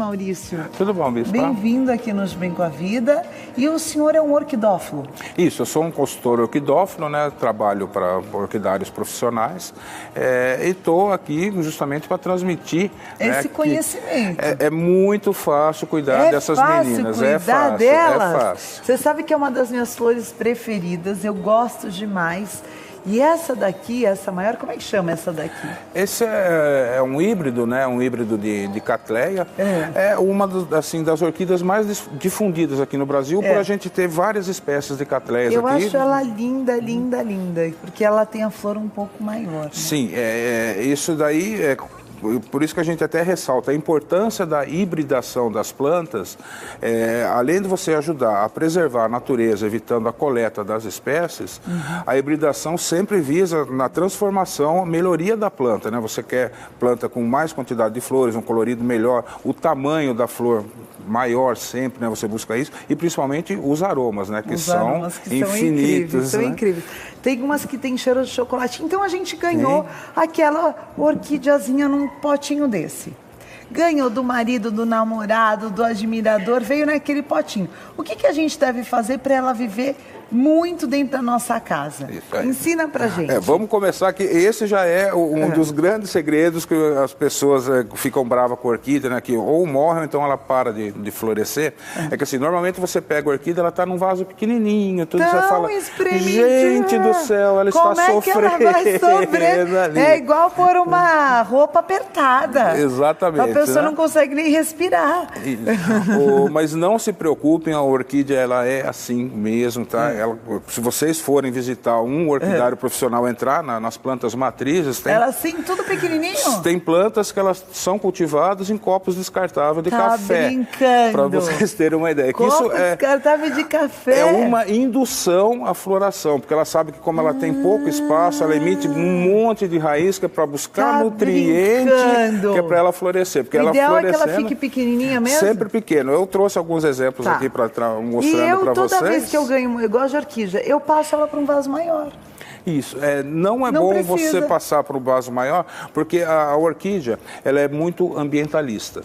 Maurício? Tudo bom, Bispo? Bem-vindo aqui nos Bem com a Vida. E o senhor é um orquidófilo? Isso, eu sou um consultor orquidófilo, né? Trabalho para orquidários profissionais e estou aqui justamente para transmitir esse conhecimento. É muito fácil cuidar dessas meninas. É fácil delas. É fácil. Você sabe que é uma das minhas flores preferidas, eu gosto demais. E essa daqui, essa maior, como é que chama essa daqui? Esse é um híbrido, né? Um híbrido de Cattleya. É uma das orquídeas mais difundidas aqui no Brasil, por a gente ter várias espécies de Cattleyas aqui. Eu acho ela linda, linda, linda, porque ela tem a flor um pouco maior. Né? Sim, isso daí por isso que a gente até ressalta a importância da hibridação das plantas, além de você ajudar a preservar a natureza, evitando a coleta das espécies, a hibridação sempre visa na transformação, a melhoria da planta, né? Você quer planta com mais quantidade de flores, um colorido melhor, o tamanho da flor maior sempre, né? Você busca isso, e principalmente os aromas, né? Que são infinitos. São incríveis. Tem umas que tem cheiro de chocolate. Então a gente ganhou aquela orquídeazinha num potinho desse. Ganhou do marido, do namorado, do admirador, veio naquele potinho. O que a gente deve fazer para ela viver muito dentro da nossa casa? Ensina pra gente. Vamos começar que esse já é um dos grandes segredos que as pessoas ficam bravas com a orquídea, né? Que ou morrem, ou então ela para de florescer. É que assim, normalmente você pega a orquídea, ela está num vaso pequenininho, tudo você fala, gente do céu, ela está sofrendo. Como é que ela vai sofrer? É igual pôr uma roupa apertada. Exatamente. A pessoa não consegue nem respirar. Mas não se preocupem, a orquídea ela é assim mesmo, tá? Se vocês forem visitar um orquidário profissional, entrar nas plantas matrizes, tem... Elas sim, tudo pequenininho? Tem plantas que elas são cultivadas em copos descartáveis de café. Brincando. Para vocês terem uma ideia. Copo descartável de café. É uma indução à floração, porque ela sabe que como ela tem pouco espaço, ela emite um monte de raiz que é para buscar nutriente, que é para ela florescer. Porque o ideal é que ela fique pequenininha mesmo? Sempre pequeno. Eu trouxe alguns exemplos aqui para mostrando para vocês. Toda vez que eu ganho, eu gosto de orquídea, eu passo ela para um vaso maior. Isso, não bom você passar para o vaso maior, porque a orquídea ela é muito ambientalista.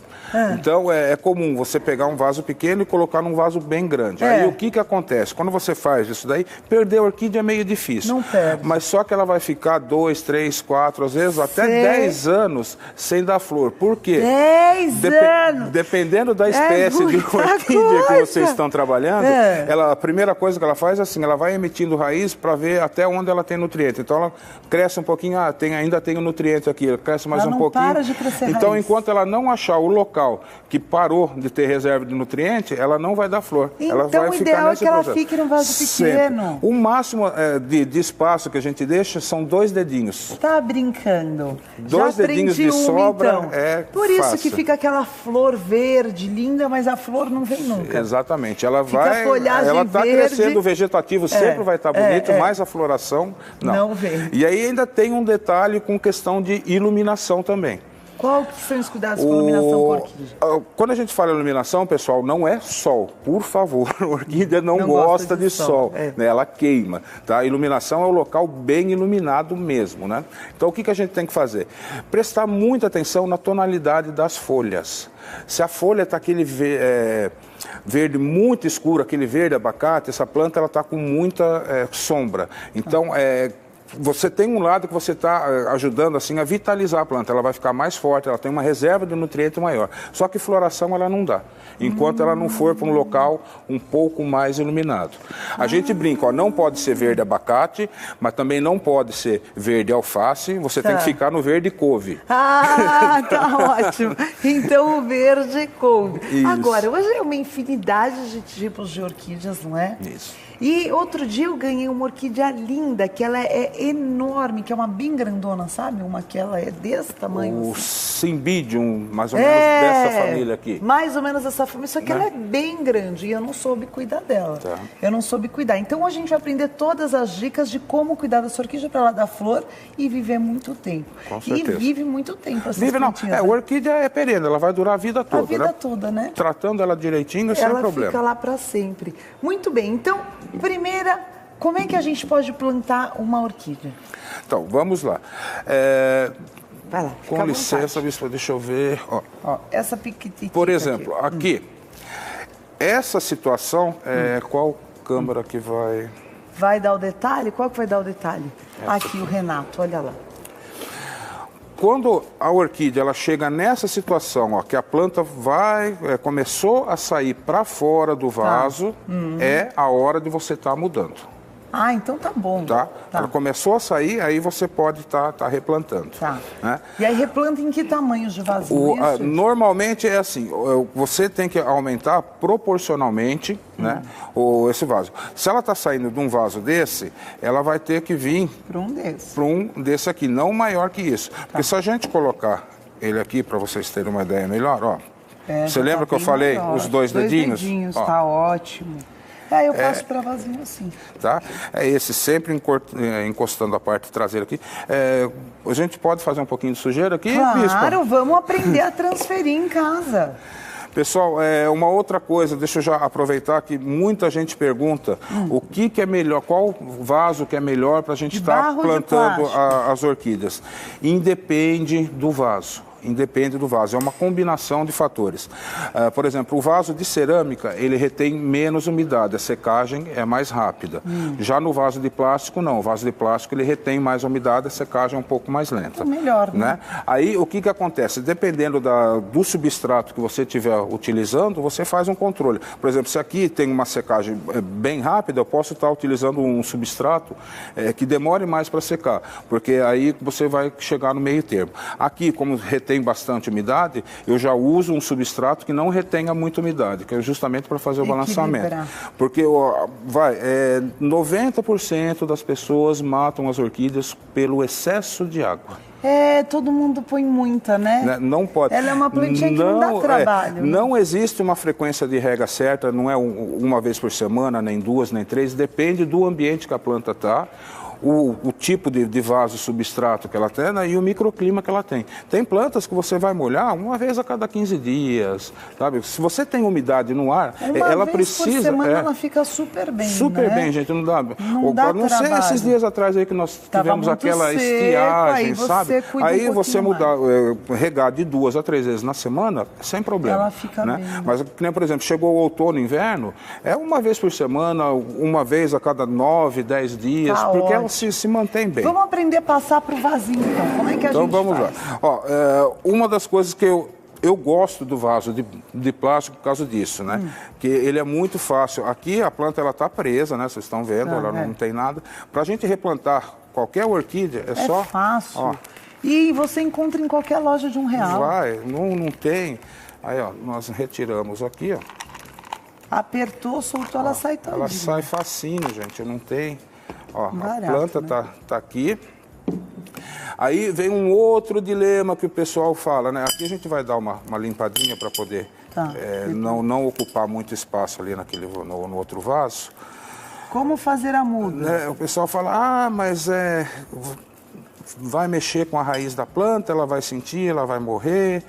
Então é comum você pegar um vaso pequeno e colocar num vaso bem grande. Aí o que acontece? Quando você faz isso daí, perder a orquídea é meio difícil. Não perde. Mas só que ela vai ficar 2, 3, 4, às vezes até 10 anos sem dar flor. Por quê? 10 anos! Dependendo da espécie de orquídea que vocês estão trabalhando, a primeira coisa que ela faz é assim, ela vai emitindo raiz para ver até onde ela tem nutriente. Então ela cresce um pouquinho, ainda tem o nutriente aqui, ela cresce mais um pouquinho. Para de crescer então, raiz. enquanto ela não achar o local que parou de ter reserva de nutriente, ela não vai dar flor. Então, ela vai o ficar ideal é nesse que ela processo. fique num vaso pequeno. Sempre. O máximo de espaço que a gente deixa são 2 dedinhos. Tá brincando. 2 dedinhos de sobra então. Por isso que fica aquela flor verde, linda, mas a flor não vem nunca. Exatamente. Ela está verde. crescendo, o vegetativo sempre vai estar bonito, mas a floração não vem. E aí ainda tem um detalhe com questão de iluminação também. Qual que são os cuidados com a iluminação com a orquídea? Quando a gente fala iluminação, pessoal, não é sol. Por favor, a orquídea não gosta de sol. Né? Ela queima. Tá? A iluminação é o local bem iluminado mesmo. Né? Então, o que a gente tem que fazer? Prestar muita atenção na tonalidade das folhas. Se a folha está aquele verde muito escuro, aquele verde abacate, essa planta está com muita sombra. Então, você tem um lado que você está ajudando assim a vitalizar a planta, ela vai ficar mais forte, ela tem uma reserva de nutriente maior. Só que floração ela não dá, enquanto ela não for para um local um pouco mais iluminado. A gente brinca, não pode ser verde abacate, mas também não pode ser verde alface, você tem que ficar no verde couve. Tá ótimo. Então o verde couve. Isso. Agora, hoje é uma infinidade de tipos de orquídeas, não é? Isso. E outro dia eu ganhei uma orquídea linda, que ela é enorme, que é uma bem grandona, sabe? Uma que ela é desse tamanho. O Cymbidium, mais ou menos dessa família aqui. Mais ou menos dessa família, só que ela é bem grande e eu não soube cuidar dela. Eu não soube cuidar. Então a gente vai aprender todas as dicas de como cuidar dessa orquídea para ela dar flor e viver muito tempo. Com certeza. E vive muito tempo essas Vive não. plantinhas, a orquídea é perene, ela vai durar a vida toda. A vida toda, né? Tratando ela direitinho, sem problema. Ela fica lá para sempre. Muito bem, então, primeira, como é que a gente pode plantar uma orquídea? Então, vamos lá. Vai lá, com licença, bispo, deixa eu ver. Ó, essa piquititica. Por exemplo, aqui. Essa situação, qual câmera que vai... Vai dar o detalhe? Qual que vai dar o detalhe? Aqui, o Renato, olha lá. Quando a orquídea ela chega nessa situação, ó, que a planta começou a sair para fora do vaso, é a hora de você estar mudando. Ah, então tá bom. Tá? Ela começou a sair, aí você pode estar replantando. Tá. Né? E aí replanta em que tamanhos de vasinho? Normalmente é assim, você tem que aumentar proporcionalmente, né, esse vaso. Se ela está saindo de um vaso desse, ela vai ter que vir para um desse. Para um desse aqui, não maior que isso. Porque se a gente colocar ele aqui, para vocês terem uma ideia melhor, ó. Você lembra que eu falei os dois dedinhos? Tá ótimo. Eu passo para vasinho assim. Tá? É esse sempre encostando a parte traseira aqui. A gente pode fazer um pouquinho de sujeira aqui, bispo? Claro, vamos aprender a transferir em casa. Pessoal, uma outra coisa, deixa eu já aproveitar que muita gente pergunta o que é melhor, qual vaso que é melhor para a gente estar plantando as orquídeas. Independe do vaso. Independe do vaso, é uma combinação de fatores. Por exemplo, o vaso de cerâmica, ele retém menos umidade, a secagem é mais rápida. Já no vaso de plástico, não. O vaso de plástico, ele retém mais umidade, a secagem é um pouco mais lenta. Melhor, né? Aí, o que acontece? Dependendo do substrato que você estiver utilizando, você faz um controle. Por exemplo, se aqui tem uma secagem bem rápida, eu posso estar utilizando um substrato que demore mais para secar, porque aí você vai chegar no meio termo. Aqui, como retém bastante umidade, eu já uso um substrato que não retenha muita umidade, que é justamente para fazer o balanceamento. Porque 90% das pessoas matam as orquídeas pelo excesso de água. Todo mundo põe muita, né? Não pode. Ela é uma plantinha que não dá trabalho. Não existe uma frequência de rega certa, não é uma vez por semana, nem duas, nem três, depende do ambiente que a planta está. O tipo de vaso substrato que ela tem e o microclima que ela tem. Tem plantas que você vai molhar uma vez a cada 15 dias, sabe? Se você tem umidade no ar, ela precisa... Uma vez por semana ela fica super bem, super bem, gente, não dá... Não sei esses dias atrás aí que nós tivemos aquela estiagem, sabe? Aí você mudar, regar de 2 a 3 vezes na semana, sem problema. Ela fica bem. Mas, por exemplo, chegou o outono e inverno, uma vez por semana, uma vez a cada 9, 10 dias, porque ela se mantém bem. Vamos aprender a passar para o vasinho, então. Como é que a gente faz? Então, vamos lá. Uma das coisas que eu gosto do vaso de plástico por causa disso, né? Que ele é muito fácil. Aqui a planta ela está presa, né? Vocês estão vendo, ela não tem nada. Para a gente replantar qualquer orquídea, é só... fácil. E você encontra em qualquer loja de R$1. Não tem. Aí, ó, nós retiramos aqui, ó. Apertou, soltou, ela sai todinha. Ela sai facinho, gente, não tem... Barato, a planta tá aqui. Aí vem um outro dilema que o pessoal fala, né? Aqui a gente vai dar uma limpadinha para poder não ocupar muito espaço ali no outro vaso. Como fazer a muda? O pessoal fala, mas vai mexer com a raiz da planta, ela vai sentir, ela vai morrer.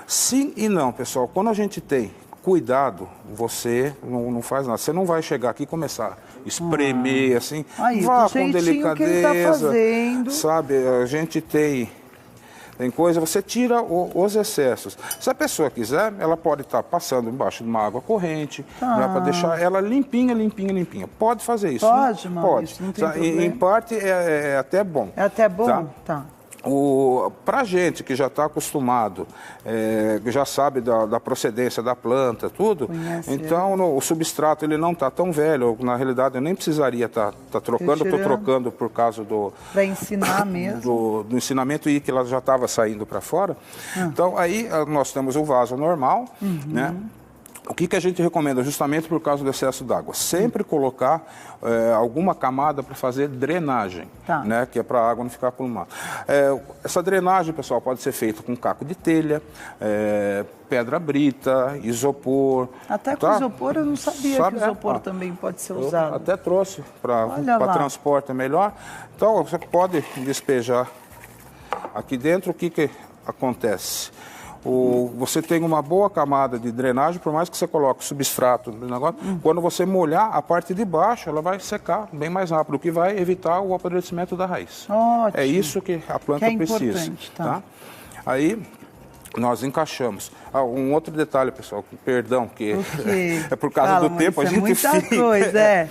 Sim e não, pessoal. Quando a gente tem cuidado, você não faz nada. Você não vai chegar aqui e começar a espremer assim. Vá com delicadeza. Que ele tá fazendo. Sabe, a gente tem coisa, você tira os excessos. Se a pessoa quiser, ela pode estar passando embaixo de uma água corrente, para deixar ela limpinha. Pode fazer isso. Pode, pode. Não tem problema. Em parte é até bom. É até bom? Tá. Para gente que já está acostumado, que já sabe da procedência da planta, tudo, então o substrato ele não está tão velho. Na realidade, eu nem precisaria estar trocando, eu estou trocando por causa para ensinar mesmo. Do ensinamento e que ela já estava saindo para fora. Então, aí nós temos o vaso normal, né? O que a gente recomenda, justamente por causa do excesso d'água? Sempre colocar alguma camada para fazer drenagem, né? Que é para a água não ficar acumulada. Essa drenagem, pessoal, pode ser feita com caco de telha, pedra brita, isopor. Até com isopor eu não sabia que isopor também pode ser usado. Eu até trouxe para transporte é melhor. Então, você pode despejar aqui dentro. O que acontece? Você tem uma boa camada de drenagem, por mais que você coloque substrato no negócio, quando você molhar, a parte de baixo ela vai secar bem mais rápido, o que vai evitar o apodrecimento da raiz. Ótimo. É isso que a planta precisa. Tá? Aí nós encaixamos. Um outro detalhe, pessoal, perdão, que é por causa do tempo, a gente muita coisa,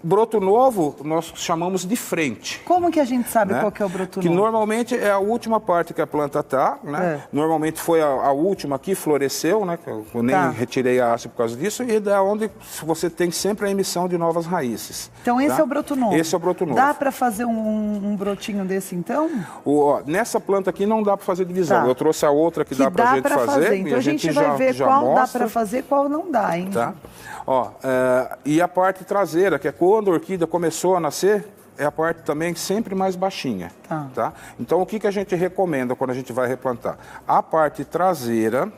broto novo, nós chamamos de frente. Como que a gente sabe qual que é o broto novo? Que normalmente é a última parte que a planta está, né? Normalmente foi a última que floresceu, né? Eu nem retirei a haste por causa disso, e é onde você tem sempre a emissão de novas raízes. Então esse é o broto novo? Esse é o broto novo. Dá para fazer um brotinho desse então? Nessa planta aqui não dá para fazer divisão. Eu trouxe a outra que dá para a gente fazer. Então a gente vai ver qual dá para fazer e qual não dá, hein? Tá? E a parte traseira, que é quando a orquídea começou a nascer, é a parte também sempre mais baixinha. Tá? Então, o que a gente recomenda quando a gente vai replantar? A parte traseira,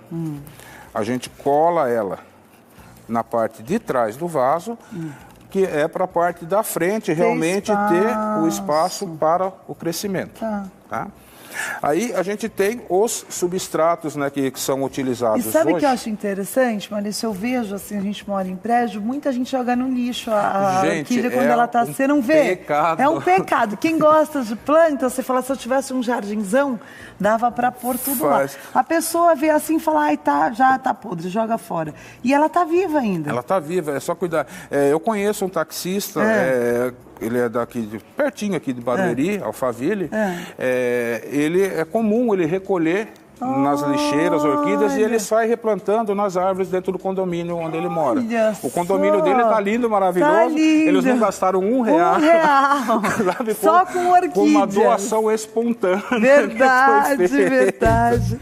a gente cola ela na parte de trás do vaso, que é para a parte da frente realmente ter o espaço para o crescimento. Tá? Aí a gente tem os substratos, né, que são utilizados hoje. E sabe o que eu acho interessante, Maurício? Eu vejo, assim, a gente mora em prédio, muita gente joga no lixo a orquídea quando ela está... Você não vê? Pecado. É um pecado. Quem gosta de planta, você fala, se eu tivesse um jardinzão, dava para pôr tudo lá. A pessoa vê assim e fala, já tá podre, joga fora. E ela tá viva ainda. Ela tá viva, é só cuidar. Eu conheço um taxista... Ele é daqui, pertinho aqui de Barueri, Alphaville. Ele é comum ele recolher nas lixeiras, orquídeas, e ele sai replantando nas árvores dentro do condomínio onde ele mora. O condomínio dele tá lindo, maravilhoso. Tá lindo. Eles não gastaram R$1. Só com orquídeas. Com uma doação espontânea. Verdade, verdade.